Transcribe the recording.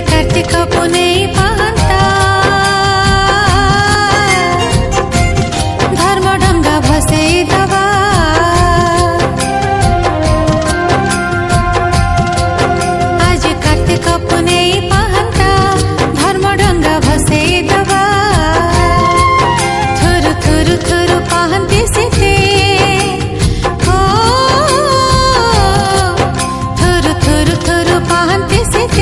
कार्तिक पुनै पाहन्ता धर्म ढंगा भसे दबा आज कार्तिक पुनै पाहन्ता धर्म ढंगा भसे दबा थुरु थुरु थुरु पाहन्ती सीते थुरु थुरु थुरु पाहन्ती सीते